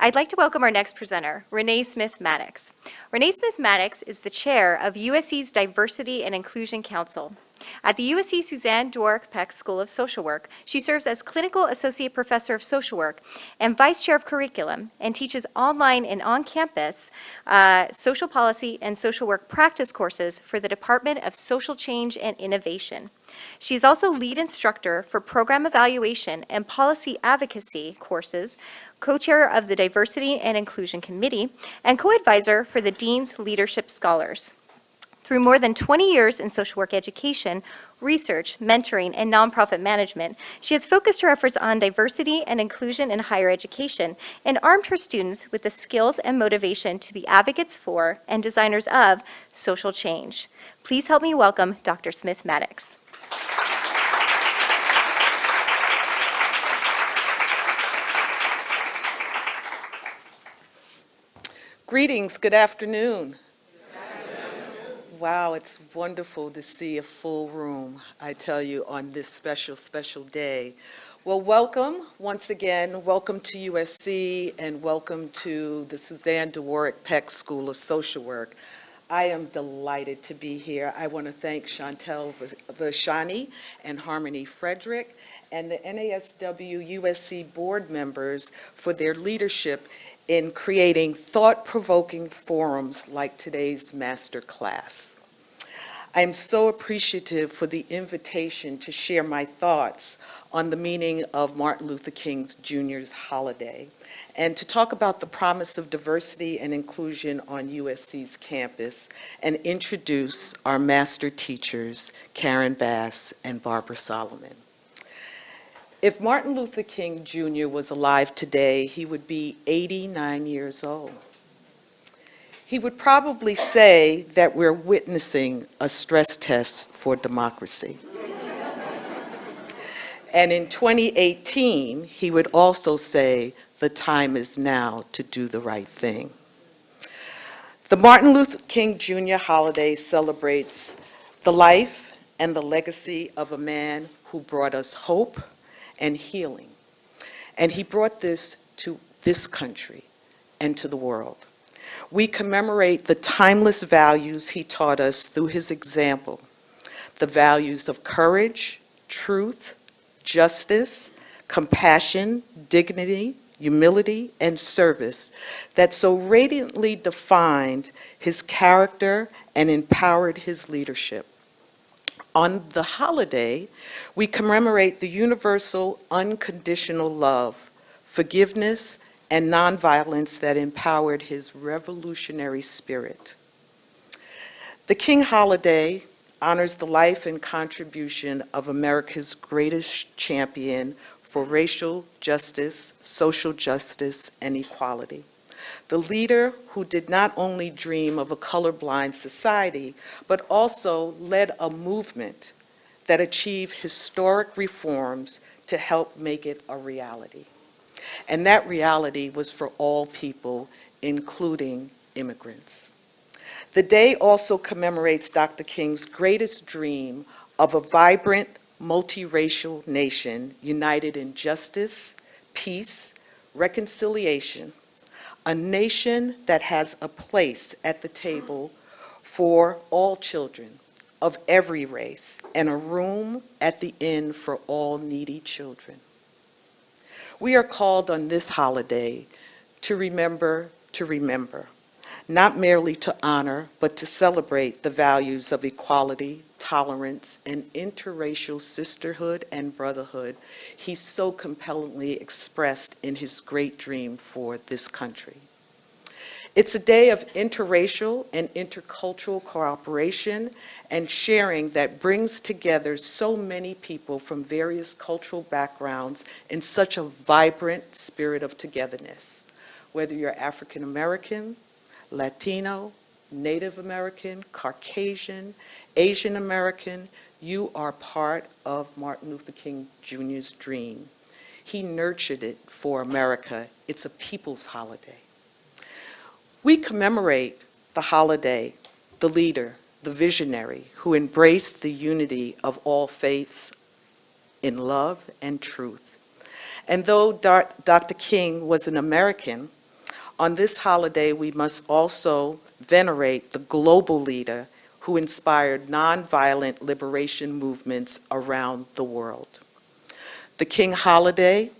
I'd like to welcome our next presenter, Renee Smith-Maddox. Renee Smith-Maddox is the chair of USC's Diversity and Inclusion Council. At the USC Suzanne Dworak-Peck School of Social Work, she serves as Clinical Associate Professor of Social Work and Vice Chair of Curriculum and teaches online and on-campus social policy and social work practice courses for the Department of Social Change and Innovation. She is also lead instructor for program evaluation and policy advocacy courses, co-chair of the Diversity and Inclusion Committee, and co-advisor for the Dean's Leadership Scholars. Through more than 20 years in social work education, research, mentoring, and nonprofit management, she has focused her efforts on diversity and inclusion in higher education and armed her students with the skills and motivation to be advocates for and designers of social change. Please help me welcome Dr. Smith-Maddox. Greetings, good afternoon. Wow, it's wonderful to see a full room, I tell you, on this special, special day. Well, welcome once again. Welcome to USC and welcome to the Suzanne Dworak-Peck School of Social Work. I am delighted to be here. I want to thank Chantel Vashani and Harmony Frederick and the NASW USC board members for their leadership in creating thought-provoking forums like today's master class. I am so appreciative for the invitation to share my thoughts on the meaning of Martin Luther King Jr.'s holiday and to talk about the promise of diversity and inclusion on USC's campus and introduce our master teachers, Karen Bass and Barbara Solomon. If Martin Luther King Jr. was alive today, he would be 89 years old. He would probably say that we're witnessing a stress test for democracy. And in 2018, he would also say, the time is now to do the right thing. The Martin Luther King Jr. holiday celebrates the life and the legacy of a man who brought us hope and healing. And he brought this to this country and to the world. We commemorate the timeless values he taught us through his example, the values of courage, truth, justice, compassion, dignity, humility, and service that so radiantly defined his character and empowered his leadership. On the holiday, we commemorate the universal unconditional love, forgiveness, and nonviolence that empowered his revolutionary spirit. The King holiday honors the life and contribution of America's greatest champion for racial justice, social justice, and equality. The leader who did not only dream of a colorblind society, but also led a movement that achieved historic reforms to help make it a reality. And that reality was for all people, including immigrants. The day also commemorates Dr. King's greatest dream of a vibrant, multiracial nation united in justice, peace, reconciliation, a nation that has a place at the table for all children of every race and a room at the inn for all needy children. We are called on this holiday to remember, not merely to honor, but to celebrate the values of equality, tolerance, and interracial sisterhood and brotherhood he so compellingly expressed in his great dream for this country. It's a day of interracial and intercultural cooperation and sharing that brings together so many people from various cultural backgrounds in such a vibrant spirit of togetherness. Whether you're African American, Latino, Native American, Caucasian, Asian American, you are part of Martin Luther King Jr.'s dream. He nurtured it for America. It's a people's holiday. We commemorate the holiday, the leader, the visionary who embraced the unity of all faiths in love and truth. And though Dr. King was an American, On this holiday, we must also venerate the global leader who inspired nonviolent liberation movements around the world. The King Holiday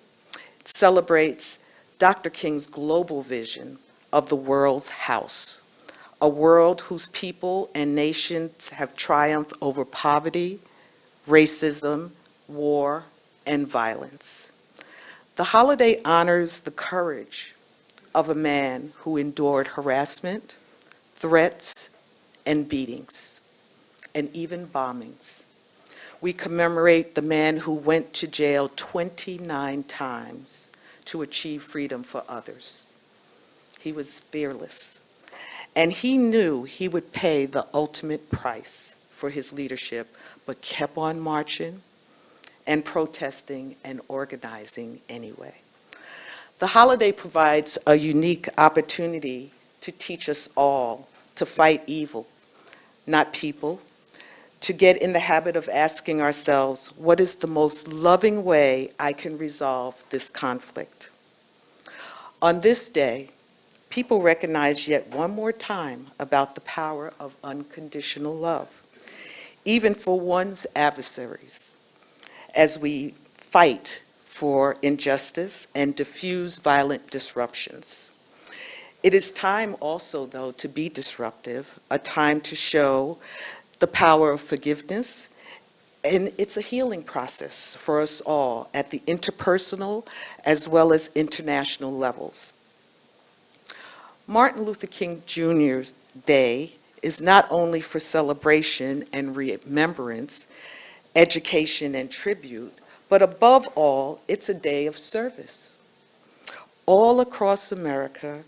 celebrates Dr. King's global vision of the world's house, a world whose people and nations have triumphed over poverty, racism, war, and violence. The holiday honors the courage of a man who endured harassment, threats, and beatings, and even bombings. We commemorate the man who went to jail 29 times to achieve freedom for others. He was fearless, and he knew he would pay the ultimate price for his leadership, but kept on marching and protesting and organizing anyway. The holiday provides a unique opportunity to teach us all to fight evil, not people, to get in the habit of asking ourselves, what is the most loving way I can resolve this conflict? On this day, people recognize yet one more time about the power of unconditional love, even for one's adversaries, as we fight for injustice and diffuse violent disruptions. It is time also, though, to be disruptive, a time to show the power of forgiveness, and it's a healing process for us all at the interpersonal as well as international levels. Martin Luther King Jr.'s Day is not only for celebration and remembrance, education and tribute, but above all, it's a day of service. All across America,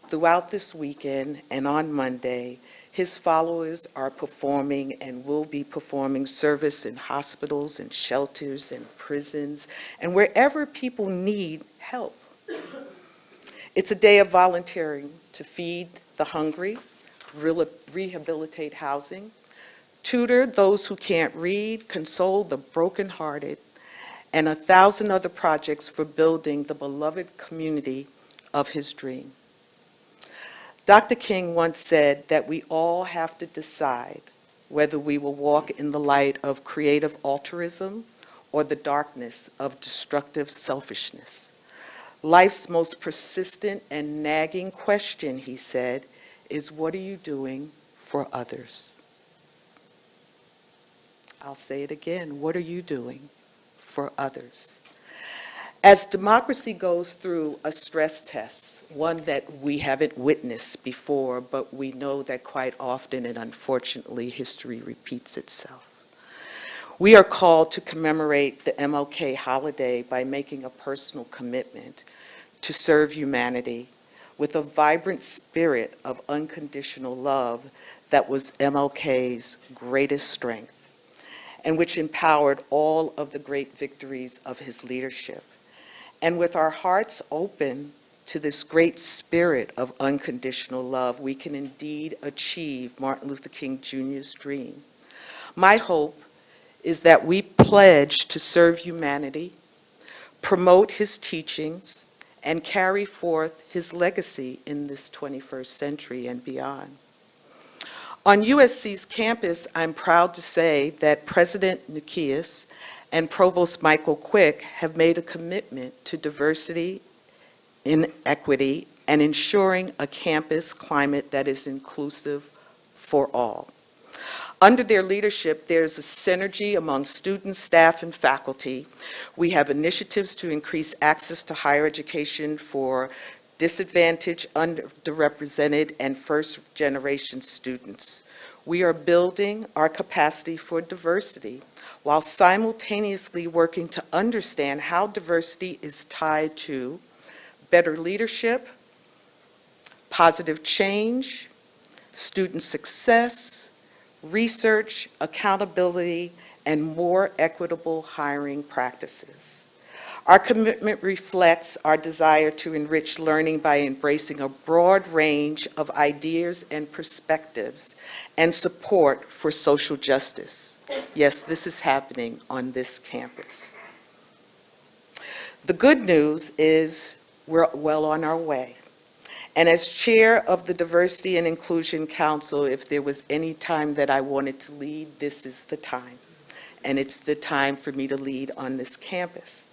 throughout this weekend and on Monday, his followers are performing and will be performing service in hospitals and shelters and prisons and wherever people need help. It's a day of volunteering to feed the hungry, rehabilitate housing, tutor those who can't read, console the brokenhearted, and 1,000 other projects for building the beloved community of his dream. Dr. King once said that we all have to decide whether we will walk in the light of creative altruism or the darkness of destructive selfishness. Life's most persistent and nagging question, he said, is what are you doing for others? I'll say it again, what are you doing for others? As democracy goes through a stress test, one that we haven't witnessed before, but we know that quite often and unfortunately history repeats itself. We are called to commemorate the MLK Holiday by making a personal commitment to serve humanity with a vibrant spirit of unconditional love that was MLK's greatest strength and which empowered all of the great victories of his leadership. And with our hearts open to this great spirit of unconditional love, we can indeed achieve Martin Luther King Jr.'s dream. My hope is that we pledge to serve humanity, promote his teachings, and carry forth his legacy in this 21st century and beyond. On USC's campus, I'm proud to say that President Nukias and Provost Michael Quick have made a commitment to diversity, inequity, and ensuring a campus climate that is inclusive for all. Under their leadership, there's a synergy among students, staff, and faculty. We have initiatives to increase access to higher education for disadvantaged, underrepresented, and first-generation students. We are building our capacity for diversity while simultaneously working to understand how diversity is tied to better leadership, positive change, student success, research, accountability, and more equitable hiring practices. Our commitment reflects our desire to enrich learning by embracing a broad range of ideas and perspectives and support for social justice. Yes, this is happening on this campus. The good news is we're well on our way. And as chair of the Diversity and Inclusion Council, if there was any time that I wanted to lead, this is the time. And it's the time for me to lead on this campus.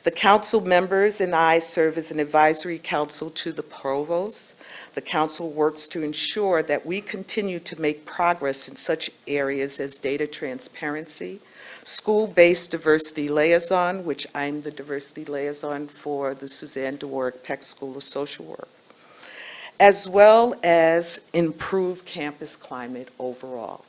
The council members and I serve as an advisory council to the provost. The council works to ensure that we continue to make progress in such areas as data transparency, school-based diversity liaison, which I'm the diversity liaison for the Suzanne Dworak-Peck School of Social Work, as well as improve campus climate overall.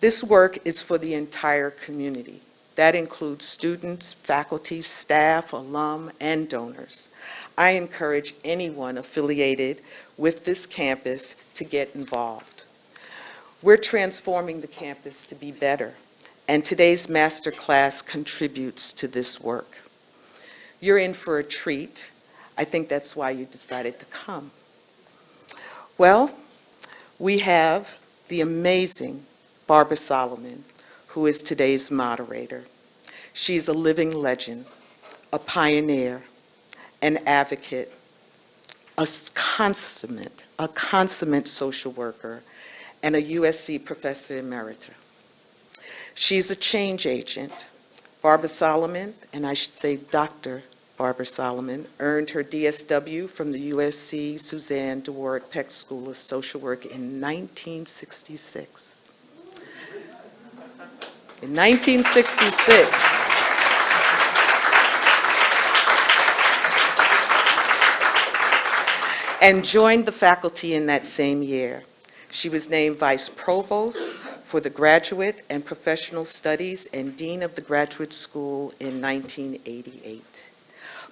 This work is for the entire community. That includes students, faculty, staff, alum, and donors. I encourage anyone affiliated with this campus to get involved. We're transforming the campus to be better, and today's master class contributes to this work. You're in for a treat. I think that's why you decided to come. Well, we have the amazing Barbara Solomon, who is today's moderator. She's a living legend, a pioneer, an advocate, a consummate social worker, and a USC professor emerita. She's a change agent. Barbara Solomon, and I should say Dr. Barbara Solomon, earned her DSW from the USC Suzanne Dworak-Peck School of Social Work in 1966. In 1966, and joined the faculty in that same year. She was named Vice Provost for the Graduate and Professional Studies and Dean of the Graduate School in 1988.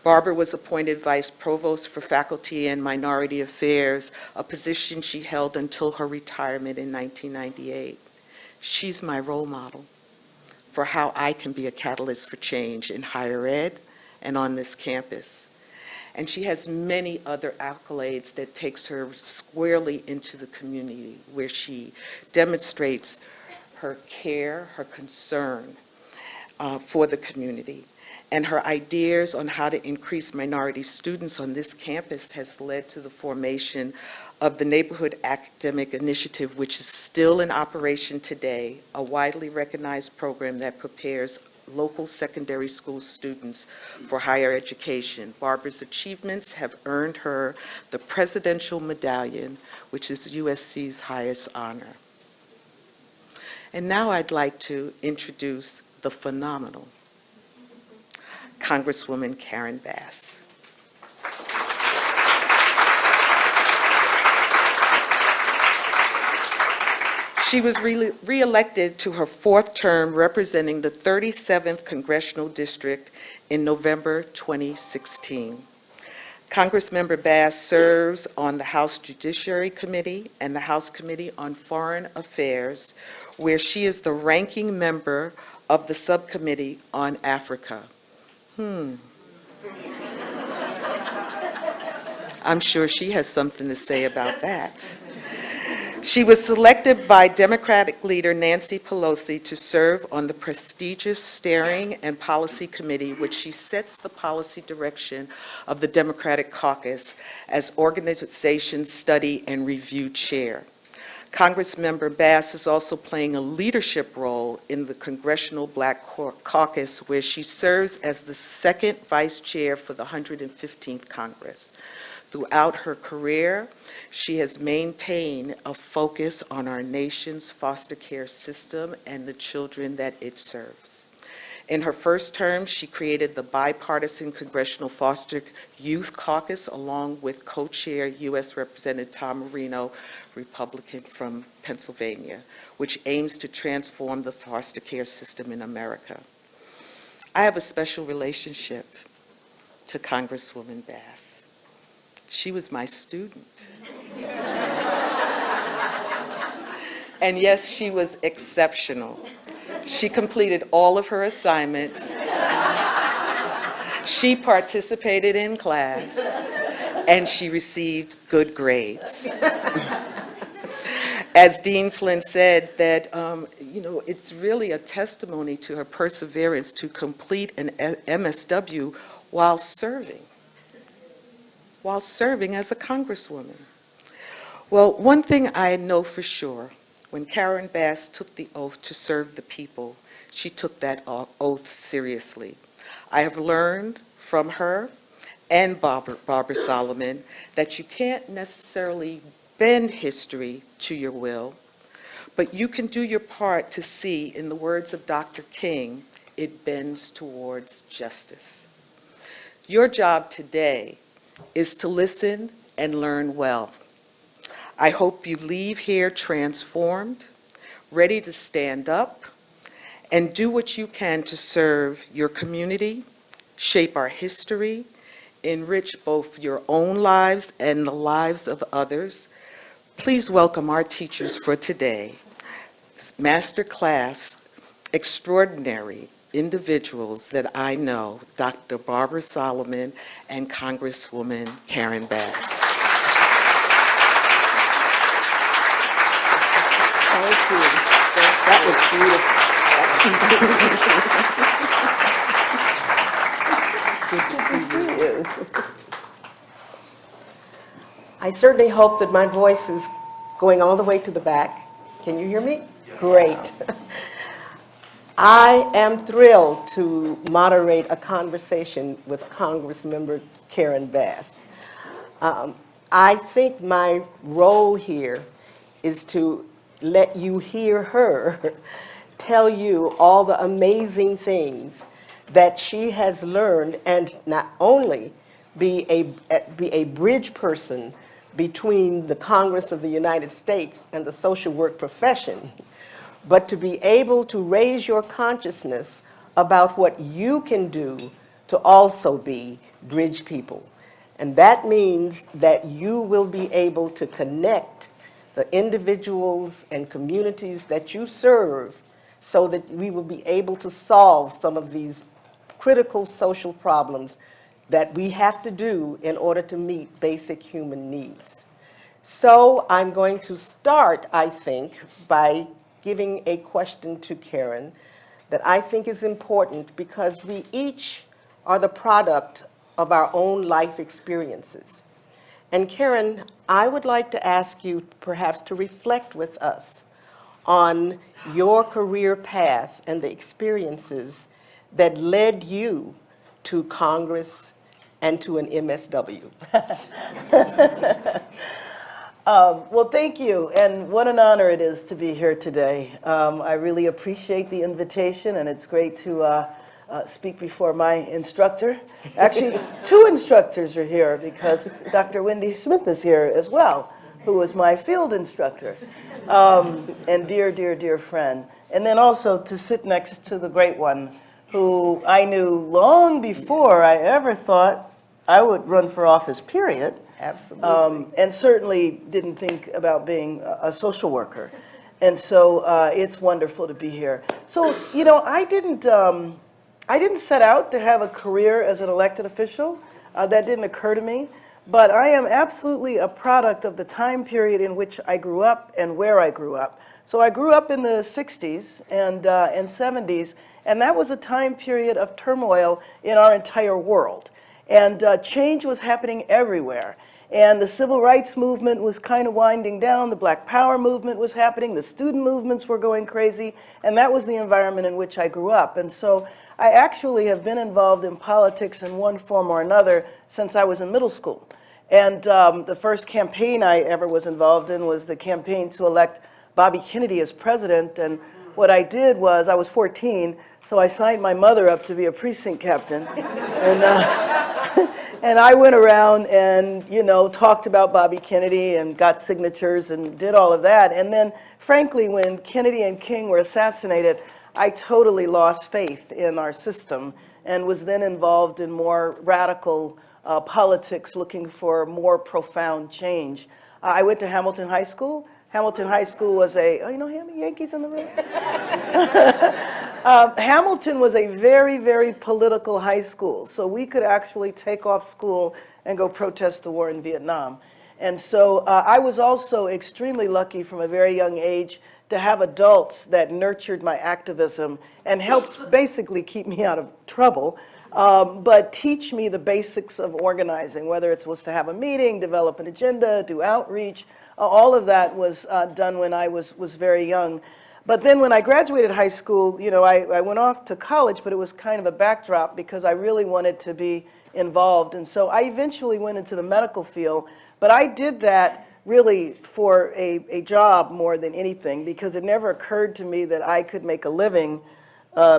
Barbara was appointed Vice Provost for Faculty and Minority Affairs, a position she held until her retirement in 1998. She's my role model for how I can be a catalyst for change in higher ed and on this campus. And she has many other accolades that takes her squarely into the community, where she demonstrates her care, her concern for the community. And her ideas on how to increase minority students on this campus has led to the formation of the Neighborhood Academic Initiative, which is still in operation today, a widely recognized program that prepares local secondary school students for higher education. Barbara's achievements have earned her the Presidential Medallion, which is USC's highest honor. And now I'd like to introduce the phenomenal Congresswoman Karen Bass. She was re-elected to her fourth term representing the 37th Congressional District in November 2016. Congressmember Bass serves on the House Judiciary Committee and the House Committee on Foreign Affairs, where she is the ranking member of the Subcommittee on Africa. I'm sure she has something to say about that. She was selected by Democratic leader Nancy Pelosi to serve on the prestigious Steering and Policy Committee, which she sets the policy direction of the Democratic caucus as Organization Study and Review Chair. Congressmember Bass is also playing a leadership role in the Congressional Black Caucus, where she serves as the second vice chair for the 115th Congress. Throughout her career, she has maintained a focus on our nation's foster care system and the children that it serves. In her first term, she created the bipartisan Congressional Foster Youth Caucus along with co-chair U.S. Representative Tom Marino, Republican from Pennsylvania, which aims to transform the foster care system in America. I have a special relationship to Congresswoman Bass. She was my student. And yes, she was exceptional. She completed all of her assignments. She participated in class, and she received good grades. As Dean Flynn said, that it's really a testimony to her perseverance to complete an MSW while serving. while serving as a congresswoman? Well, one thing I know for sure, when Karen Bass took the oath to serve the people, she took that oath seriously. I have learned from her and Barbara Solomon that you can't necessarily bend history to your will, but you can do your part to see, in the words of Dr. King, it bends towards justice. Your job today is to listen and learn well. I hope you leave here transformed, ready to stand up, and do what you can to serve your community, shape our history, enrich both your own lives and the lives of others. Please welcome our teachers for today. Master class, extraordinary individuals that I know, Dr. Barbara Solomon and Congresswoman Karen Bass. Thank you. That was beautiful. Good to see you. I certainly hope that my voice is going all the way to the back. Can you hear me? Great. I am thrilled to moderate a conversation with Congressmember Karen Bass. I think my role here is to let you hear her tell you all the amazing things that she has learned, and not only be a bridge person between the Congress of the United States and the social work profession, but to be able to raise your consciousness about what you can do to also be bridge people. And that means that you will be able to connect the individuals and communities that you serve so that we will be able to solve some of these critical social problems that we have to do in order to meet basic human needs. So I'm going to start, I think, by giving a question to Karen that I think is important because we each are the product of our own life experiences. And Karen, I would like to ask you perhaps to reflect with us on your career path and the experiences that led you to Congress and to an MSW. Well, thank you, and what an honor it is to be here today. I really appreciate the invitation, and it's great to speak before my instructor. Actually, two instructors are here because Dr. Wendy Smith is here as well, who was my field instructor, and dear, dear, dear friend. And then also to sit next to the great one, who I knew long before I ever thought I would run for office, period. Absolutely. And certainly didn't think about being a social worker. And so it's wonderful to be here. So, you know, I didn't set out to have a career as an elected official. That didn't occur to me. But I am absolutely a product of the time period in which I grew up and where I grew up. So I grew up in the 60s and 70s, and that was a time period of turmoil in our entire world. And change was happening everywhere. And the civil rights movement was kind of winding down. The Black Power movement was happening. The student movements were going crazy. And that was the environment in which I grew up. And so I actually have been involved in politics in one form or another since I was in middle school. And the first campaign I ever was involved in was the campaign to elect Bobby Kennedy as president. And what I did was, I was 14, so I signed my mother up to be a precinct captain. And I went around and, you know, talked about Bobby Kennedy and got signatures and did all of that. And then, frankly, when Kennedy and King were assassinated, I totally lost faith in our system and was then involved in more radical politics, looking for more profound change. I went to Hamilton High School. Hamilton High School was oh, you know how many Yankees in the room? Hamilton was a very, very political high school, so we could actually take off school and go protest the war in Vietnam. And so I was also extremely lucky from a very young age to have adults that nurtured my activism and helped basically keep me out of trouble. but teach me the basics of organizing, whether it was to have a meeting, develop an agenda, do outreach. All of that was done when I was very young. But then when I graduated high school, you know, I went off to college, but it was kind of a backdrop because I really wanted to be involved. And so I eventually went into the medical field, but I did that really for a job more than anything, because it never occurred to me that I could make a living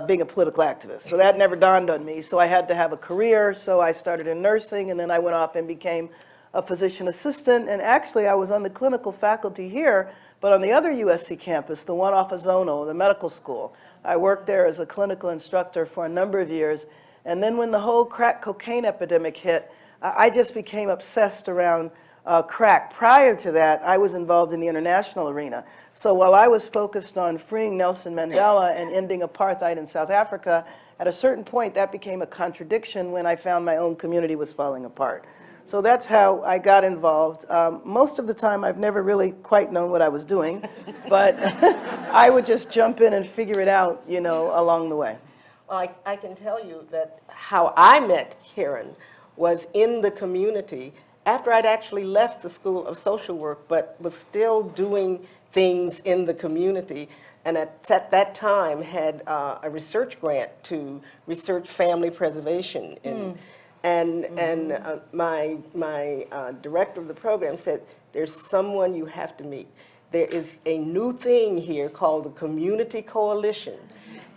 being a political activist. So that never dawned on me. So I had to have a career. So I started in nursing, and then I went off and became a physician assistant. And actually, I was on the clinical faculty here, but on the other USC campus, the one off of Zono, the medical school. I worked there as a clinical instructor for a number of years. And then when the whole crack cocaine epidemic hit, I just became obsessed around crack. Prior to that, I was involved in the international arena. So while I was focused on freeing Nelson Mandela and ending apartheid in South Africa, at a certain point that became a contradiction when I found my own community was falling apart. So that's how I got involved. Most of the time I've never really quite known what I was doing, but I would just jump in and figure it out, you know, along the way. Well, I can tell you that how I met Karen was in the community after I'd actually left the School of Social Work, but was still doing things in the community. And at that time had a research grant to research family preservation. My director of the program said, there's someone you have to meet. There is a new thing here called the Community Coalition.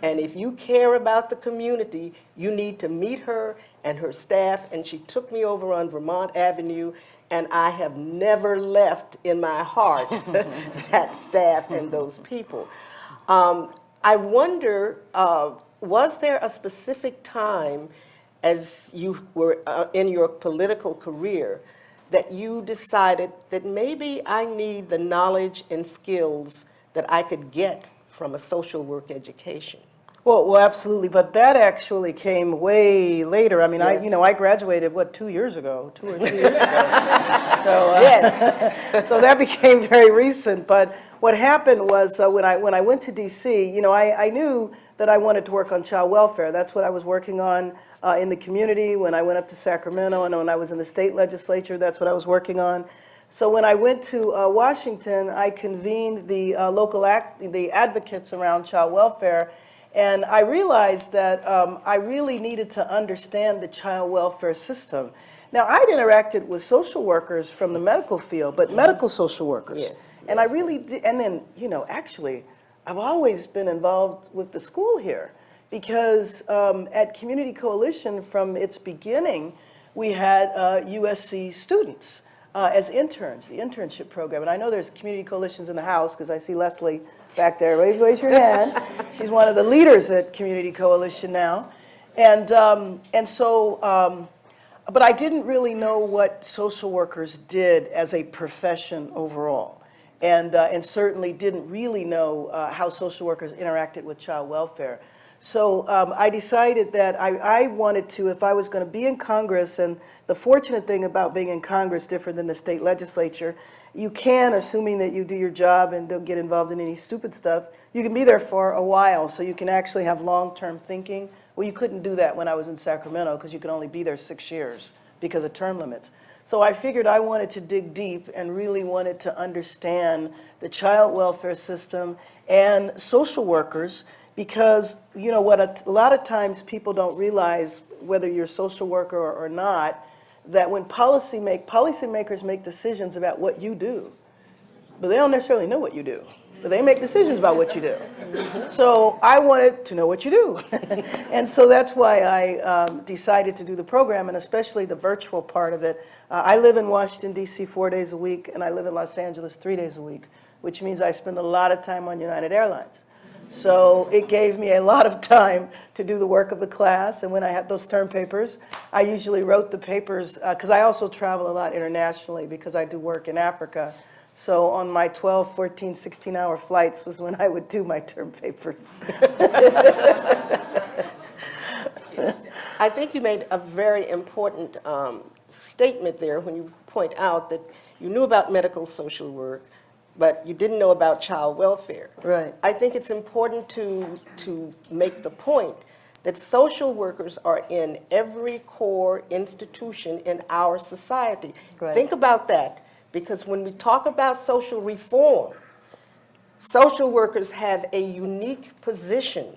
And if you care about the community, you need to meet her and her staff. And she took me over on Vermont Avenue, and I have never left in my heart that staff and those people. I wonder, was there a specific time as you were in your political career that you decided that maybe I need the knowledge and skills that I could get from a social work education? Well, absolutely, but that actually came way later. I mean, Yes. I graduated, 2 years ago, 2 or 3 years ago. So, Yes. so that became very recent. But what happened was when I went to DC, I knew that I wanted to work on child welfare. That's what I was working on in the community when I went up to Sacramento, and when I was in the state legislature, that's what I was working on. So when I went to Washington, I convened the the advocates around child welfare. And I realized that I really needed to understand the child welfare system. Now, I'd interacted with social workers from the medical field, but medical social workers. Yes, And I really did, and then, actually, I've always been involved with the school here because at Community Coalition from its beginning, we had USC students as interns, the internship program. And I know there's community coalitions in the house because I see Leslie back there. Raise your hand. She's one of the leaders at Community Coalition now. But I didn't really know what social workers did as a profession overall. And certainly didn't really know how social workers interacted with child welfare. So I decided that I wanted to, if I was going to be in Congress, and the fortunate thing about being in Congress, different than the state legislature, you can, assuming that you do your job and don't get involved in any stupid stuff, you can be there for a while, so you can actually have long-term thinking. Well, you couldn't do that when I was in Sacramento because you could only be there 6 years because of term limits. So I figured I wanted to dig deep and really wanted to understand the child welfare system and social workers, because what a lot of times people don't realize, whether you're a social worker or not, that when policymakers make decisions about what you do, but they don't necessarily know what you do, but they make decisions about what you do. So I wanted to know what you do. And so that's why I decided to do the program, and especially the virtual part of it. I live in Washington, D.C. 4 days a week, and I live in Los Angeles 3 days a week, which means I spend a lot of time on United Airlines. So it gave me a lot of time to do the work of the class, and when I had those term papers, I usually wrote the papers, because I also travel a lot internationally because I do work in Africa. So on my 12, 14, 16-hour flights was when I would do my term papers. I think you made a very important statement there when you point out that you knew about medical social work, but you didn't know about child welfare. Right. I think it's important to make the point that social workers are in every core institution in our society. Right. Think about that, because when we talk about social reform, social workers have a unique position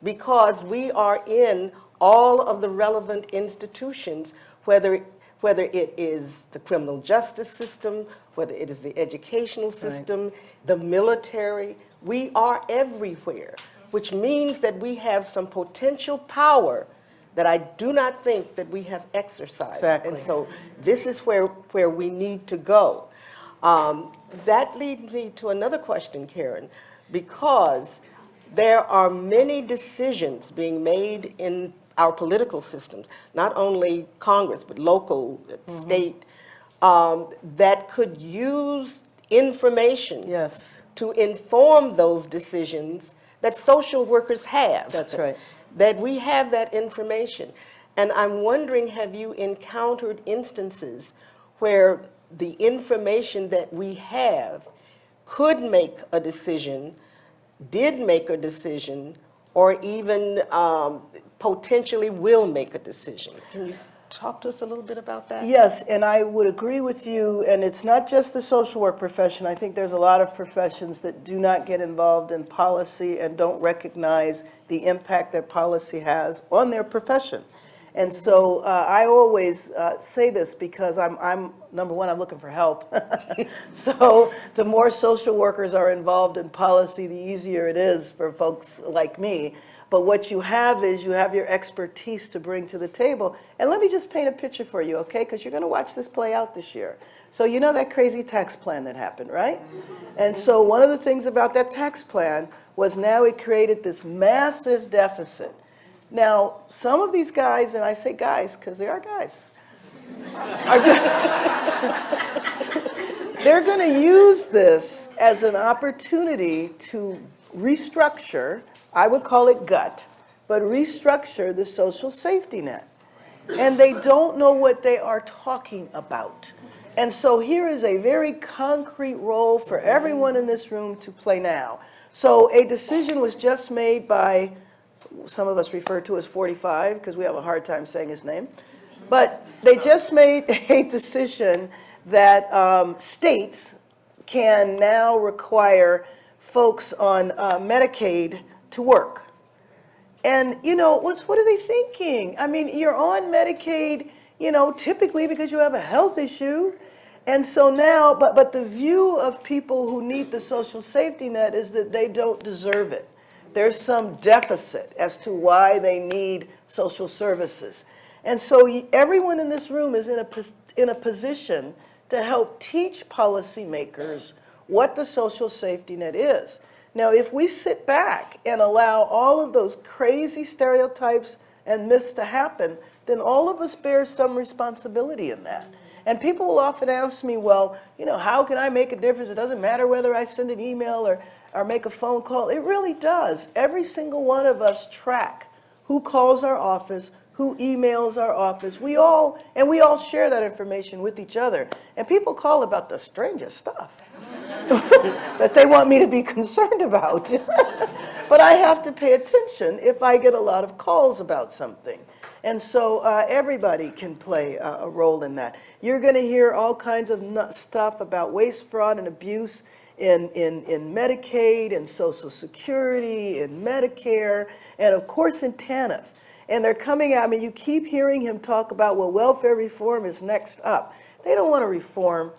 because we are in all of the relevant institutions, whether it is the criminal justice system, whether it is the educational system, the military. We are everywhere, which means that we have some potential power that I do not think that we have exercised. Exactly. And so this is where we need to go. That leads me to another question, Karen, because there are many decisions being made in our political systems, not only Congress, but local, state, that could use information Yes, to inform those decisions that social workers have. that's right. That we have that information. And I'm wondering, have you encountered instances where the information that we have could make a decision, did make a decision, or even potentially will make a decision? Can you talk to us a little bit about that? Yes, and I would agree with you, and it's not just the social work profession. I think there's a lot of professions that do not get involved in policy and don't recognize the impact that policy has on their profession. And so I always say this because I'm number one, I'm looking for help. So the more social workers are involved in policy, the easier it is for folks like me. But what you have is you have your expertise to bring to the table. And let me just paint a picture for you, okay? Because you're going to watch this play out this year. So you know that crazy tax plan that happened, right? And so one of the things about that tax plan was now it created this massive deficit. Now, some of these guys, and I say guys because they are guys, they're going to use this as an opportunity to restructure, I would call it gut, but restructure the social safety net. And they don't know what they are talking about. And so here is a very concrete role for everyone in this room to play now. So a decision was just made by, some of us refer to as 45 because we have a hard time saying his name. But they just made a decision that states can now require folks on Medicaid to work. And, you know, what are they thinking? I mean, you're on Medicaid, you know, typically because you have a health issue. And so now, but the view of people who need the social safety net is that they don't deserve it. There's some deficit as to why they need social services. And so everyone in this room is in a position to help teach policymakers what the social safety net is. Now, if we sit back and allow all of those crazy stereotypes and myths to happen, then all of us bear some responsibility in that. And people will often ask me, well, you know, how can I make a difference? It doesn't matter whether I send an email or make a phone call. It really does. Every single one of us track who calls our office, who emails our office. We all share that information with each other. And people call about the strangest stuff that they want me to be concerned about. But I have to pay attention if I get a lot of calls about something. And so everybody can play a role in that. You're going to hear all kinds of stuff about waste, fraud, and abuse in Medicaid, and Social Security, in Medicare, and of course in TANF. And they're coming out, I mean, you keep hearing him talk about, well, welfare reform is next up. They don't want to reform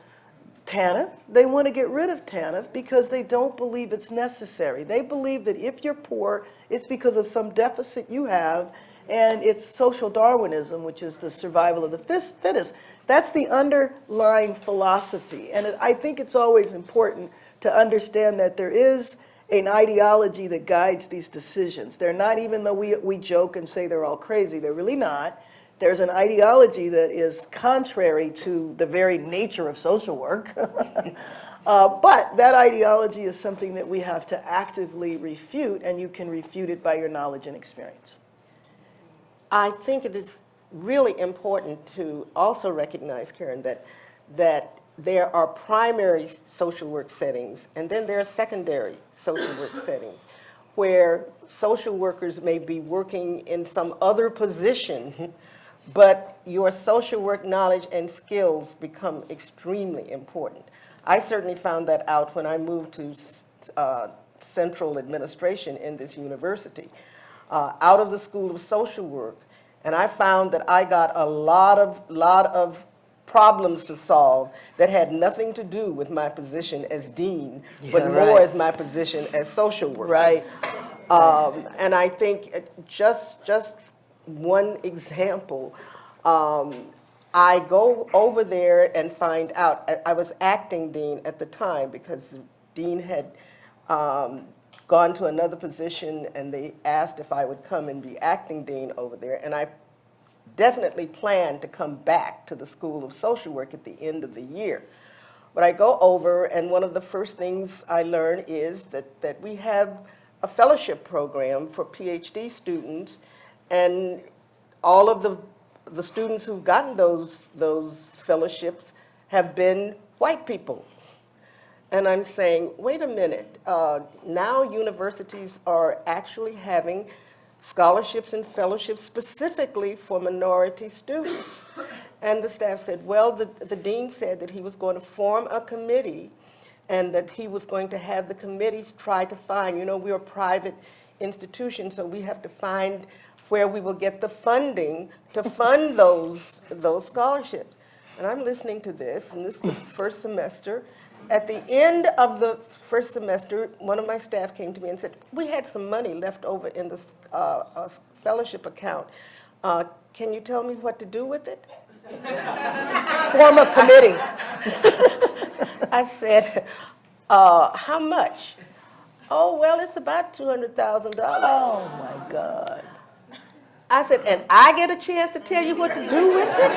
TANF. They want to get rid of TANF because they don't believe it's necessary. They believe that if you're poor, it's because of some deficit you have, and it's social Darwinism, which is the survival of the fittest. That's the underlying philosophy. And I think it's always important to understand that there is an ideology that guides these decisions. They're not, even though we joke and say they're all crazy, they're really not. There's an ideology that is contrary to the very nature of social work. But that ideology is something that we have to actively refute, and you can refute it by your knowledge and experience. I think it is really important to also recognize, Karen, that there are primary social work settings, and then there are secondary social work settings, where social workers may be working in some other position, but your social work knowledge and skills become extremely important. I certainly found that out when I moved to central administration in this university, out of the School of Social Work, and I found that I got a lot of problems to solve that had nothing to do with my position as dean, but more right. as my position as social worker. Right. And I think just one example, I go over there and find out, I was acting dean at the time because the dean had gone to another position and they asked if I would come and be acting dean over there. And I definitely planned to come back to the School of Social Work at the end of the year. But I go over, and one of the first things I learn is that we have a fellowship program for PhD students, and all of the students who've gotten those fellowships have been white people. And I'm saying, wait a minute, now universities are actually having scholarships and fellowships specifically for minority students. And the staff said, well, the dean said that he was going to form a committee and that he was going to have the committees try to find, we're a private institution, so we have to find where we will get the funding to fund those scholarships. And I'm listening to this, and this is the first semester. At the end of the first semester, one of my staff came to me and said, we had some money left over in the fellowship account. Can you tell me what to do with it? Form a committee. I said, how much? Oh, well, it's about $200,000. Oh, my God. I said, and I get a chance to tell you what to do with it?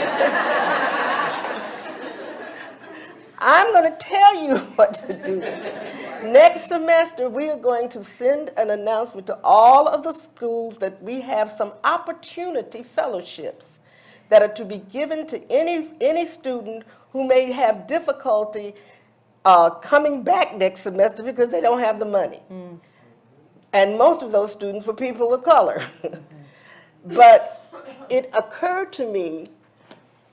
I'm going to tell you what to do with it. Next semester, we are going to send an announcement to all of the schools that we have some opportunity fellowships that are to be given to any student who may have difficulty coming back next semester because they don't have the money. And most of those students were people of color. But it occurred to me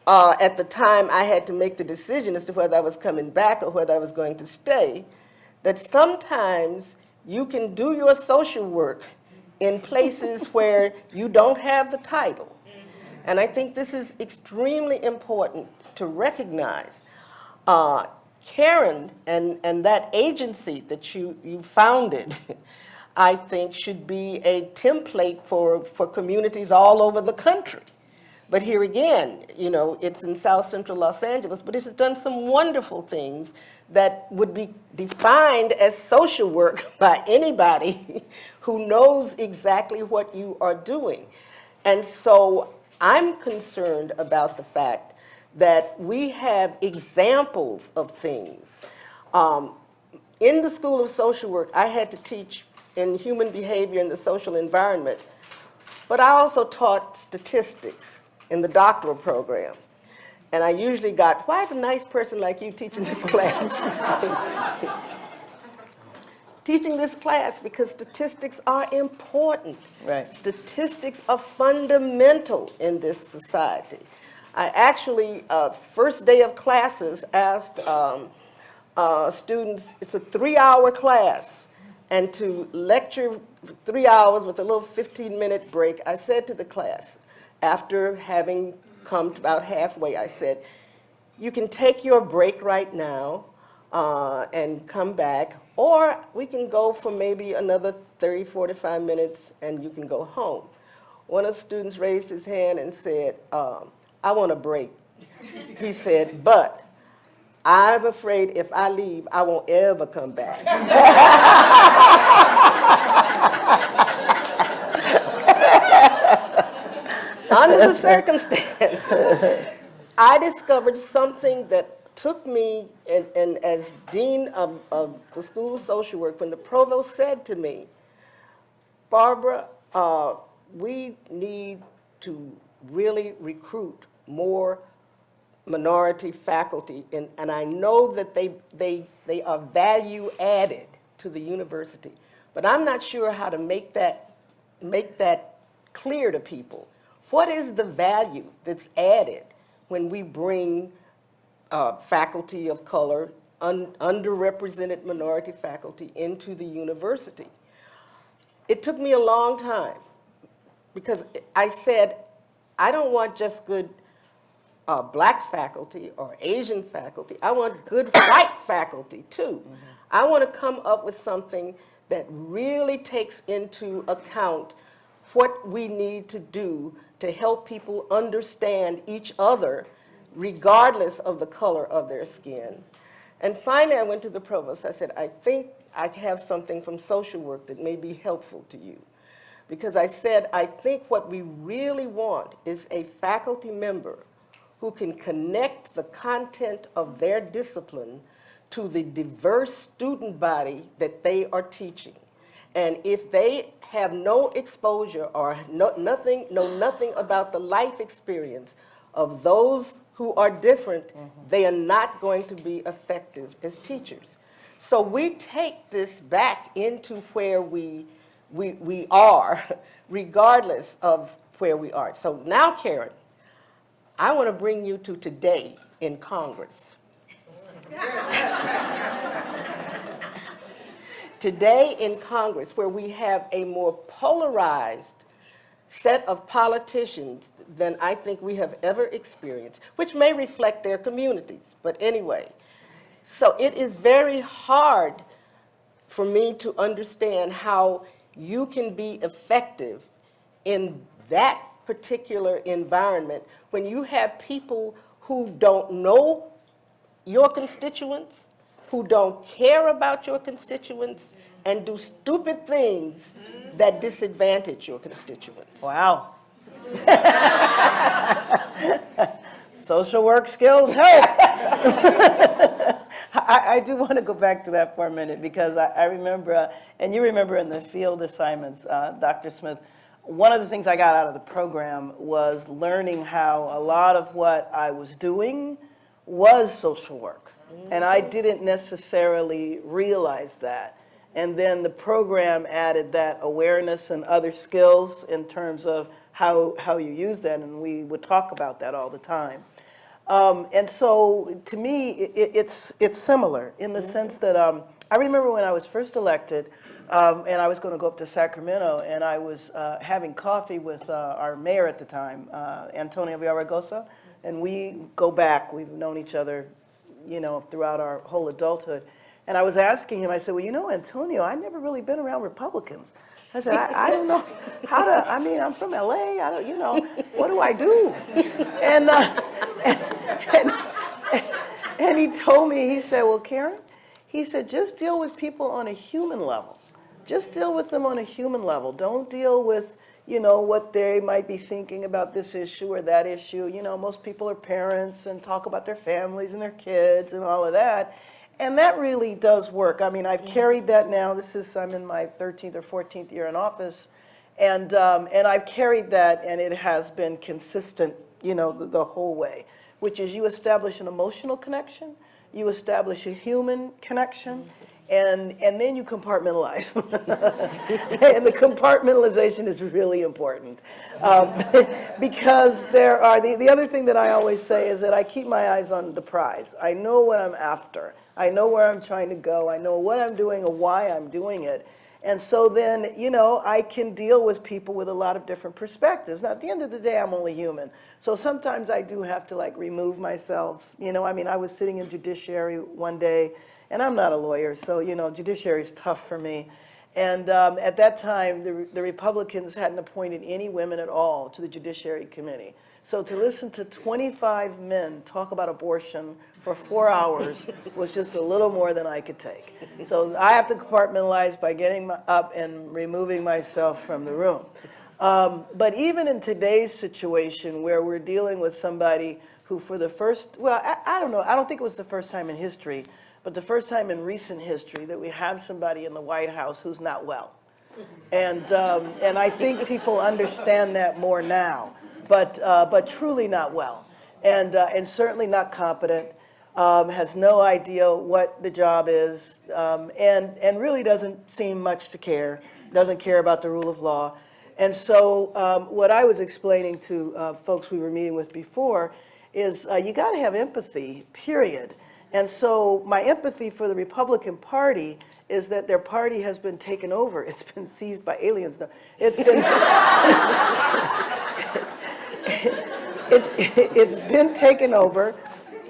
at the time I had to make the decision as to whether I was coming back or whether I was going to stay, that sometimes you can do your social work in places where you don't have the title. And I think this is extremely important to recognize. Karen and that agency that you founded, I think should be a template for communities all over the country. But here again, it's in South Central Los Angeles, but it has done some wonderful things that would be defined as social work by anybody who knows exactly what you are doing. And so I'm concerned about the fact that we have examples of things. In the School of Social Work, I had to teach in human behavior and the social environment, but I also taught statistics in the doctoral program. And I usually got, why a nice person like you teaching this class? Teaching this class because statistics are important. Right. Statistics are fundamental in this society. I actually, first day of classes, asked students, it's a 3-hour class, and to lecture 3 hours with a little 15-minute break, I said to the class, after having come to about halfway, I said, you can take your break right now and come back, or we can go for maybe another 30, 45 minutes and you can go home. One of the students raised his hand and said, I want a break. He said, but I'm afraid if I leave, I won't ever come back. Under the circumstances, I discovered something that took me, and as dean of the School of Social Work, when the provost said to me, Barbara, we need to really recruit more minority faculty, and I know that they are value added to the university, but I'm not sure how to make that clear to people. What is the value that's added when we bring faculty of color, underrepresented minority faculty into the university? It took me a long time because I said, I don't want just good black faculty or Asian faculty. I want good white faculty too. I want to come up with something that really takes into account what we need to do to help people understand each other regardless of the color of their skin. And finally, I went to the provost. I said, I think I have something from social work that may be helpful to you. Because I said, I think what we really want is a faculty member who can connect the content of their discipline to the diverse student body that they are teaching. And if they have no exposure or know nothing about the life experience of those who are different, they are not going to be effective as teachers. So we take this back into where we are, regardless of where we are. So now, Karen, I want to bring you to today in Congress. Today in Congress, where we have a more polarized set of politicians than I think we have ever experienced, which may reflect their communities, but anyway. So it is very hard for me to understand how you can be effective in that particular environment when you have people who don't know your constituents, who don't care about your constituents, and do stupid things that disadvantage your constituents. Wow. Social work skills help. I do want to go back to that for a minute because I remember, and you remember in the field assignments, Dr. Smith, one of the things I got out of the program was learning how a lot of what I was doing was social work. And I didn't necessarily realize that. And then the program added that awareness and other skills in terms of how you use that, and we would talk about that all the time. And so to me, it's similar in the sense that I remember when I was first elected, and I was going to go up to Sacramento, and I was having coffee with our mayor at the time, Antonio Villaraigosa, and we go back. We've known each other, you know, throughout our whole adulthood. And I was asking him, I said, well, you know, Antonio, I've never really been around Republicans. I said, I don't know how to, I mean, I'm from LA, I don't, you know, what do I do? And he told me, he said, well, Karen, he said, just deal with people on a human level. Just deal with them on a human level. Don't deal with, you know, what they might be thinking about this issue or that issue. You know, most people are parents and talk about their families and their kids and all of that. And that really does work. I mean, I've carried that now. I'm in my 13th or 14th year in office. And I've carried that, and it has been consistent, you know, the whole way, which is you establish an emotional connection, you establish a human connection, and then you compartmentalize. And the compartmentalization is really important. Because there are, the other thing that I always say is that I keep my eyes on the prize. I know what I'm after. I know where I'm trying to go. I know what I'm doing or why I'm doing it. And so then, you know, I can deal with people with a lot of different perspectives. Now, at the end of the day, I'm only human. So sometimes I do have to, like, remove myself. You know, I mean, I was sitting in judiciary one day, and I'm not a lawyer, so, you know, judiciary is tough for me. And at that time, the Republicans hadn't appointed any women at all to the Judiciary Committee. So to listen to 25 men talk about abortion for 4 hours was just a little more than I could take. So I have to compartmentalize by getting up and removing myself from the room. But even in today's situation where we're dealing with somebody who for the first, well, I don't know, I don't think it was the first time in history, but the first time in recent history that we have somebody in the White House who's not well. And I think people understand that more now, but truly not well, and certainly not competent. has no idea what the job is, and really doesn't seem much to care, doesn't care about the rule of law. And so what I was explaining to folks we were meeting with before is you got to have empathy, period. And so my empathy for the Republican Party is that their party has been taken over. It's been seized by aliens. No, it's been it's been taken over.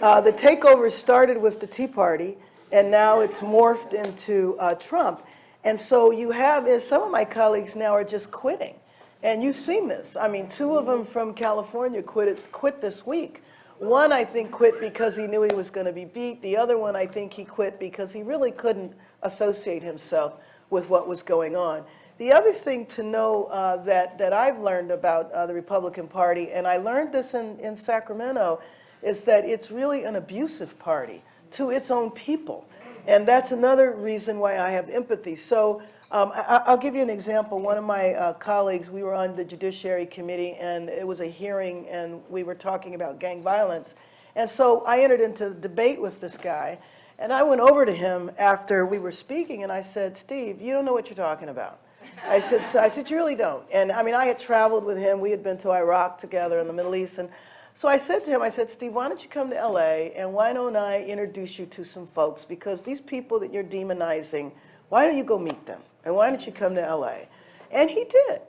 The takeover started with the Tea Party, and now it's morphed into Trump. And so you have, some of my colleagues now are just quitting. And you've seen this. I mean, 2 of them from California quit this week. One, I think, quit because he knew he was going to be beat. The other one, I think he quit because he really couldn't associate himself with what was going on. The other thing to know that I've learned about the Republican Party, and I learned this in Sacramento, is that it's really an abusive party to its own people. And that's another reason why I have empathy. So I'll give you an example. One of my colleagues, we were on the Judiciary Committee, and it was a hearing, and we were talking about gang violence. And so I entered into debate with this guy, and I went over to him after we were speaking, and I said, Steve, you don't know what you're talking about. I said, you really don't. And I mean, I had traveled with him. We had been to Iraq together in the Middle East. And so I said to him, I said, Steve, why don't you come to LA, and why don't I introduce you to some folks? Because these people that you're demonizing, why don't you go meet them? And why don't you come to LA? And he did,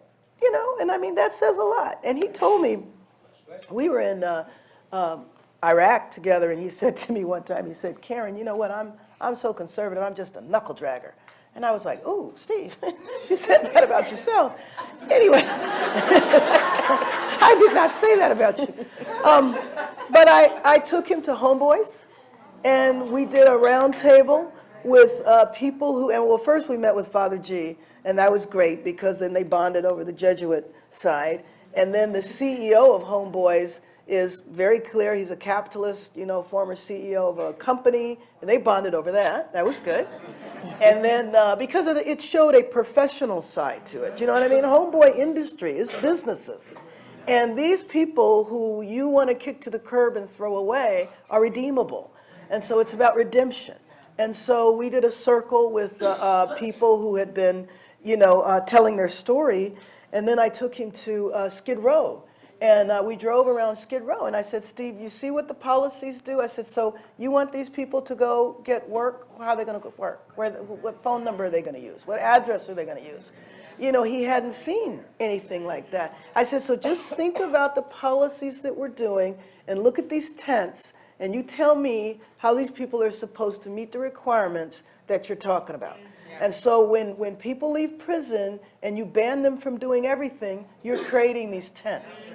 you know, and I mean, that says a lot. And he told me, we were in Iraq together, and he said to me one time, he said, Karen, you know what, I'm so conservative, I'm just a knuckle dragger. And I was like, oh, Steve, you said that about yourself. Anyway, I did not say that about you. But I took him to Homeboys, and we did a round table with people who, and well, first we met with Father G, and that was great because then they bonded over the Jesuit side. And then the CEO of Homeboys is very clear. He's a capitalist, you know, former CEO of a company, and they bonded over that. That was good. And then because of it showed a professional side to it. You know what I mean? Homeboy industry is businesses. And these people who you want to kick to the curb and throw away are redeemable. And so it's about redemption. And so we did a circle with people who had been, you know, telling their story. And then I took him to Skid Row. And we drove around Skid Row. And I said, Steve, you see what the policies do? I said, so you want these people to go get work? How are they going to go work? What phone number are they going to use? What address are they going to use? You know, he hadn't seen anything like that. I said, so just think about the policies that we're doing and look at these tents, and you tell me how these people are supposed to meet the requirements that you're talking about. And so when people leave prison and you ban them from doing everything, you're creating these tents.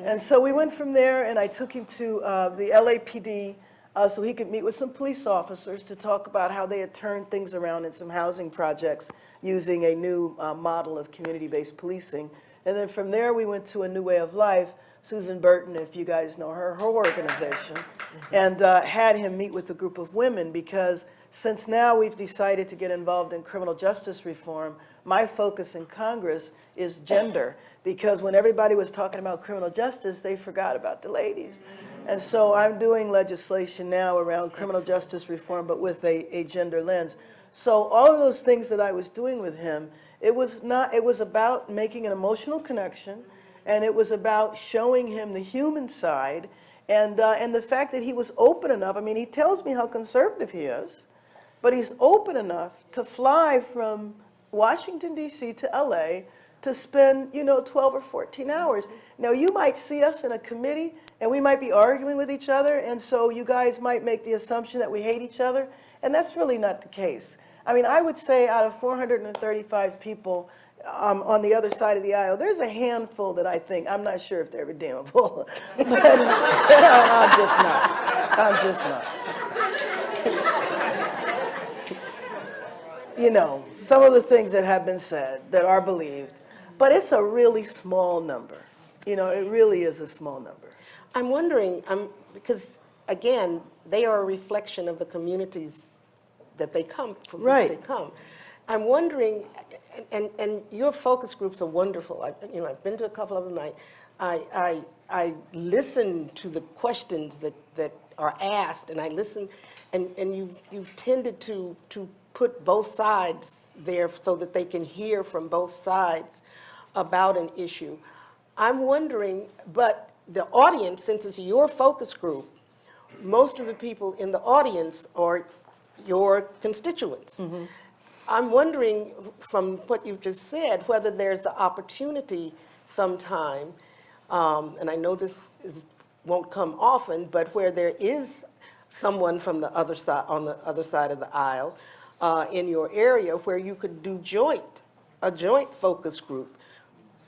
And so we went from there, and I took him to the LAPD so he could meet with some police officers to talk about how they had turned things around in some housing projects using a new model of community-based policing. And then from there, we went to A New Way of Life, Susan Burton, if you guys know her organization, and had him meet with a group of women because since now we've decided to get involved in criminal justice reform, my focus in Congress is gender, because when everybody was talking about criminal justice, they forgot about the ladies. And so I'm doing legislation now around criminal justice reform, but with a gender lens. So all of those things that I was doing with him, it was about making an emotional connection, and it was about showing him the human side, and the fact that he was open enough. I mean, he tells me how conservative he is, but he's open enough to fly from Washington, D.C. to L.A. to spend, 12 or 14 hours. Now, you might see us in a committee, and we might be arguing with each other, and so you guys might make the assumption that we hate each other, and that's really not the case. I mean, I would say out of 435 people on the other side of the aisle, there's a handful that I think, I'm not sure if they're redeemable, but I'm just not. Some of the things that have been said that are believed, but it's a really small number. It really is a small number. I'm wondering, because again, they are a reflection of the communities that they come from, Right. which they come. I'm wondering, and your focus groups are wonderful. I've been to a couple of them. I listen to the questions that are asked, and I listen, and you've tended to put both sides there so that they can hear from both sides about an issue. I'm wondering, but the audience, since it's your focus group, most of the people in the audience are your constituents. I'm wondering, from what you've just said, whether there's the opportunity sometime, and I know won't come often, but where there is someone from the other side, on the other side of the aisle, in your area, where you could do a joint focus group,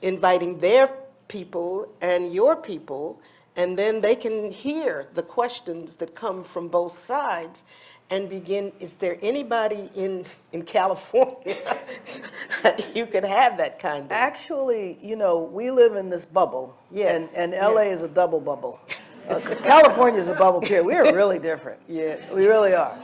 inviting their people and your people, and then they can hear the questions that come from both sides and begin. Is there anybody in California that you could have that kind of? Actually, you know, we live in this bubble. Yes, And LA is a double bubble. California is a bubble too. We are really different. Yes. We really are.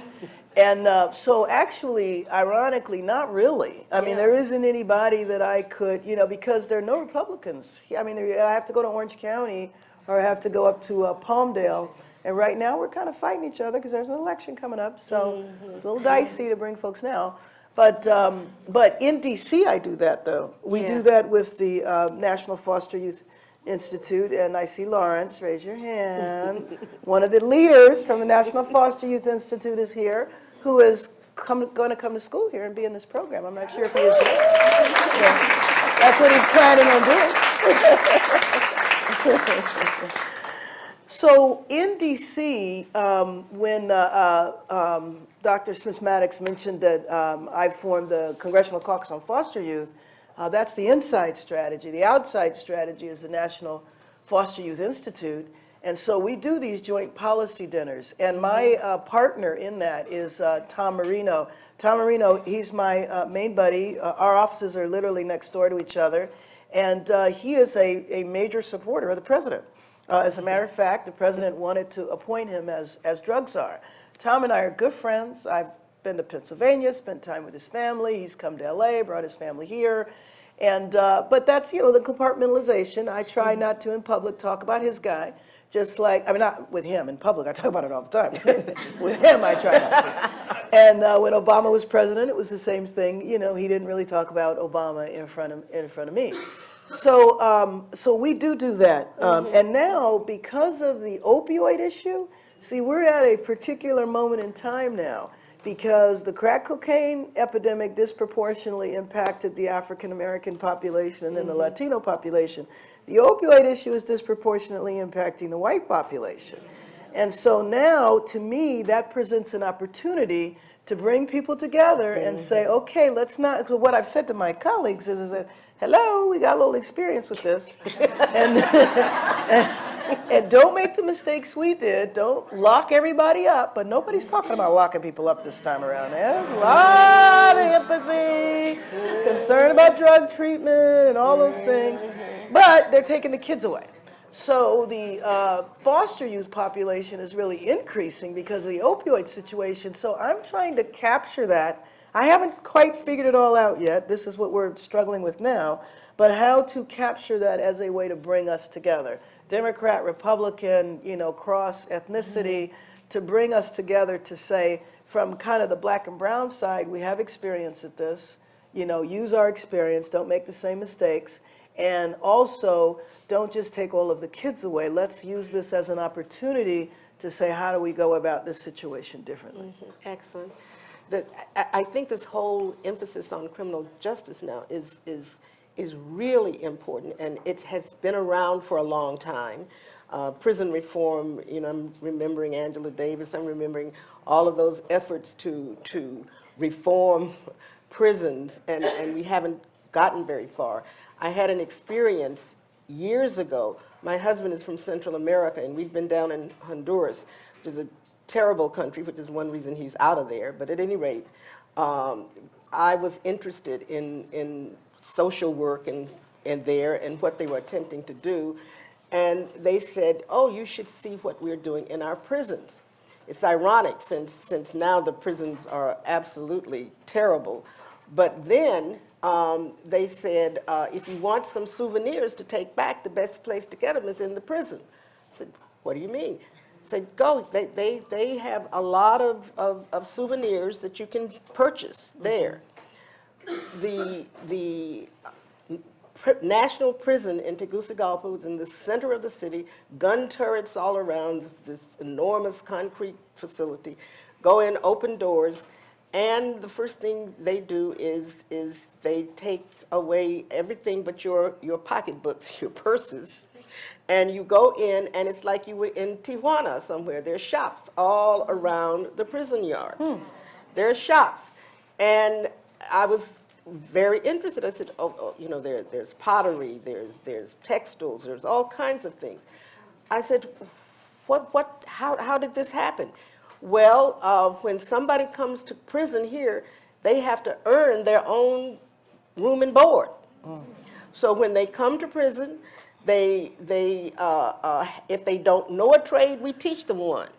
And so actually, ironically, not really. I mean, there isn't anybody that I could, you know, because there are no Republicans. I mean, I have to go to Orange County or I have to go up to Palmdale. And right now, we're kind of fighting each other because there's an election coming up. So it's a little dicey to bring folks now. But in D.C., I do that, though. We do that with the National Foster Youth Institute, and I see Lawrence, raise your hand. One of the leaders from the National Foster Youth Institute is here, who is going to come to school here and be in this program. I'm not sure if he is yet. Yeah. That's what he's planning on doing. So in D.C., when Dr. Smith-Maddox mentioned that I formed the Congressional Caucus on Foster Youth, that's the inside strategy. The outside strategy is the National Foster Youth Institute. And so we do these joint policy dinners. And my partner in that is Tom Marino. Tom Marino, he's my main buddy. Our offices are literally next door to each other. And he is a major supporter of the president. As a matter of fact, the president wanted to appoint him as drug czar. Tom and I are good friends. I've been to Pennsylvania, spent time with his family. He's come to LA, brought his family here. And, but that's, you know, the compartmentalization. I try not to in public talk about his guy, just like, I mean, not with him in public, I talk about it all the time. With him, I try not to. And when Obama was president, it was the same thing. You know, he didn't really talk about Obama in front of me. So, so we do that. And now, because of the opioid issue, see, we're at a particular moment in time now, because the crack cocaine epidemic disproportionately impacted the African American population and then the Latino population. The opioid issue is disproportionately impacting the white population. And so now, to me, that presents an opportunity to bring people together and say, okay, let's not, because what I've said to my colleagues is that, hello, we got a little experience with this. And don't make the mistakes we did. Don't lock everybody up. But nobody's talking about locking people up this time around. There's a lot of empathy, concern about drug treatment and all those things. But they're taking the kids away. So the foster youth population is really increasing because of the opioid situation. So I'm trying to capture that. I haven't quite figured it all out yet. This is what we're struggling with now. But how to capture that as a way to bring us together. Democrat, Republican, you know, cross ethnicity, to bring us together to say, from kind of the black and brown side, we have experience at this. You know, use our experience, don't make the same mistakes. And also, don't just take all of the kids away. Let's use this as an opportunity to say, how do we go about this situation differently? Excellent. I think this whole emphasis on criminal justice now is really important, and it has been around for a long time. Prison reform, you know, I'm remembering Angela Davis, I'm remembering all of those efforts to reform prisons, and we haven't gotten very far. I had an experience years ago. My husband is from Central America, and we've been down in Honduras, which is a terrible country, which is one reason he's out of there. But at any rate, I was interested in social work and there and what they were attempting to do. And they said, oh, you should see what we're doing in our prisons. It's ironic since now the prisons are absolutely terrible. But then they said, if you want some souvenirs to take back, the best place to get them is in the prison. I said, what do you mean? Said, go. They have a lot of souvenirs that you can purchase there. The National Prison in Tegucigalpa was in the center of the city, gun turrets all around, this enormous concrete facility. Go in, open doors, and the first thing they do is they take away everything but your pocketbooks, your purses, and you go in, and it's like you were in Tijuana somewhere. There's shops all around the prison yard. There are shops, and I was very interested. I said, you know, there's pottery, there's textiles, there's all kinds of things. I said, how did this happen? Well, when somebody comes to prison here, they have to earn their own room and board. So when they come to prison, if they don't know a trade, we teach them one.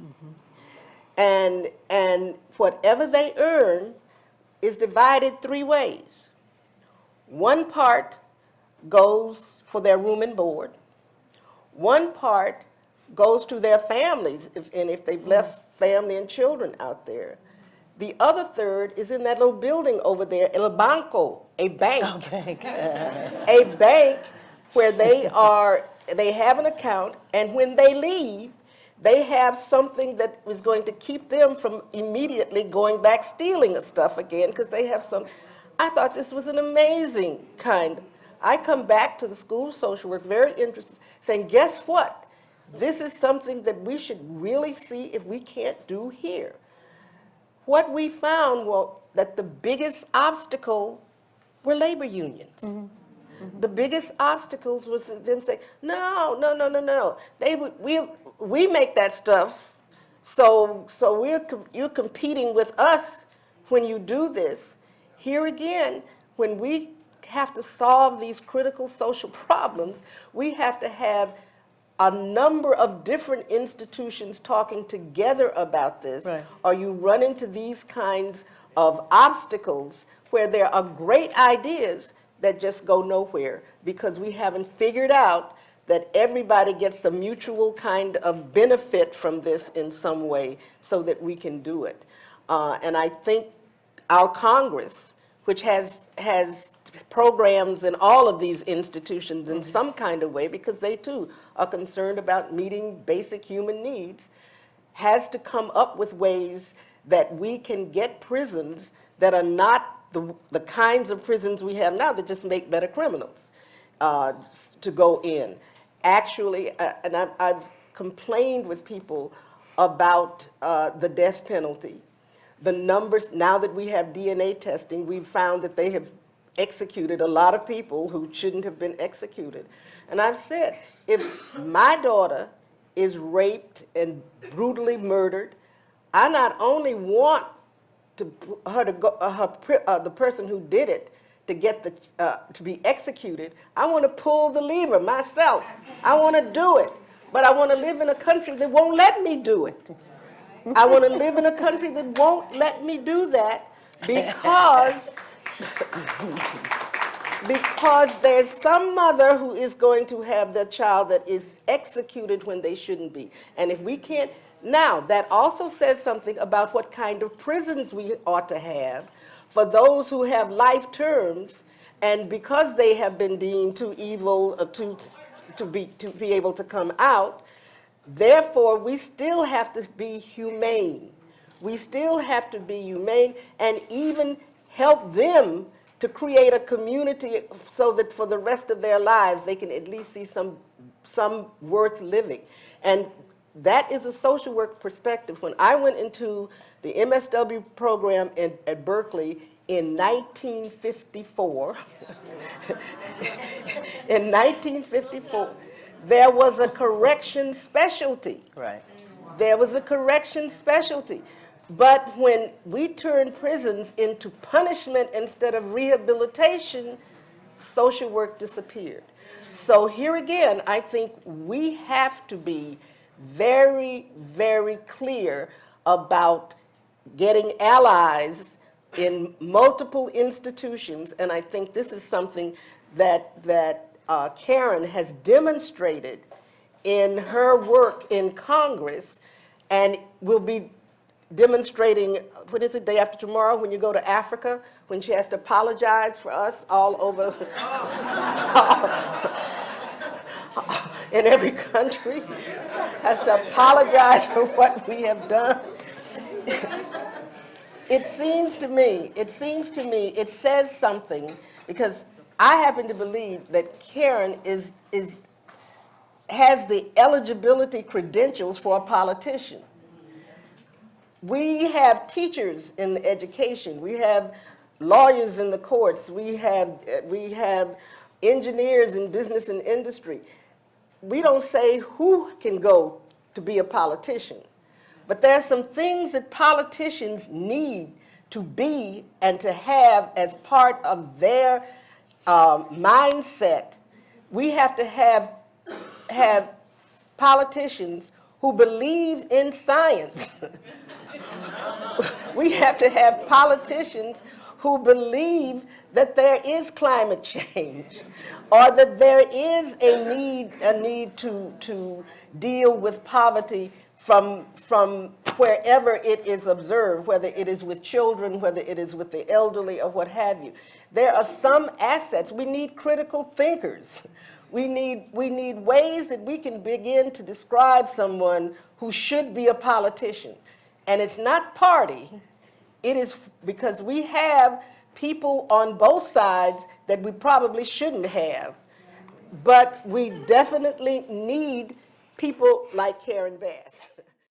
And whatever they earn is divided three ways. One part goes for their room and board. One part goes to their families, if they've left family and children out there. The other third is in that little building over there, El Banco, a bank. A bank where they have an account, and when they leave, they have something that is going to keep them from immediately going back stealing stuff again, because they have some. I thought this was an amazing kind. I come back to the School of Social Work very interested, saying, guess what? This is something that we should really see if we can't do here. What we found was that the biggest obstacle were labor unions. The biggest obstacles was them saying, no. We make that stuff, so you're competing with us when you do this. Here again, when we have to solve these critical social problems, we have to have a number of different institutions talking together about this, Right. or you run into these kinds of obstacles where there are great ideas that just go nowhere because we haven't figured out that everybody gets a mutual kind of benefit from this in some way so that we can do it. And I think our Congress, which has programs in all of these institutions in some kind of way, because they too are concerned about meeting basic human needs, has to come up with ways that we can get prisons that are not the kinds of prisons we have now that just make better criminals to go in. Actually, and I've complained with people about the death penalty. The numbers, now that we have DNA testing, we've found that they have executed a lot of people who shouldn't have been executed. And I've said, if my daughter is raped and brutally murdered, I not only want her to go, the person who did it to get to be executed, I want to pull the lever myself. I want to do it, but I want to live in a country that won't let me do it. I want to live in a country that won't let me do that because there's some mother who is going to have their child that is executed when they shouldn't be. And if we can't, now that also says something about what kind of prisons we ought to have for those who have life terms, and because they have been deemed too evil to be able to come out, therefore we still have to be humane. We still have to be humane and even help them to create a community so that for the rest of their lives they can at least see some worth living. And that is a social work perspective. When I went into the MSW program at Berkeley in 1954, in 1954, there was a correction specialty. Right. There was a correction specialty. But when we turned prisons into punishment instead of rehabilitation, social work disappeared. So here again, I think we have to be very, very clear about getting allies in multiple institutions, and I think this is something that Karen has demonstrated in her work in Congress, And we'll be demonstrating, what is it, day after tomorrow, when you go to Africa, when she has to apologize for us all over, in every country, has to apologize for what we have done. It seems to me, it says something, because I happen to believe that Karen has the eligibility credentials for a politician. We have teachers in the education, we have lawyers in the courts, we have engineers in business and industry. We don't say who can go to be a politician, but there are some things that politicians need to be and to have as part of their mindset. We have to have politicians who believe in science. We have to have politicians who believe that there is climate change, or that there is a need to deal with poverty from wherever it is observed, whether it is with children, whether it is with the elderly, or what have you. There are some assets. We need critical thinkers. We need ways that we can begin to describe someone who should be a politician. And it's not party. It is because we have people on both sides that we probably shouldn't have. But we definitely need people like Karen Bass.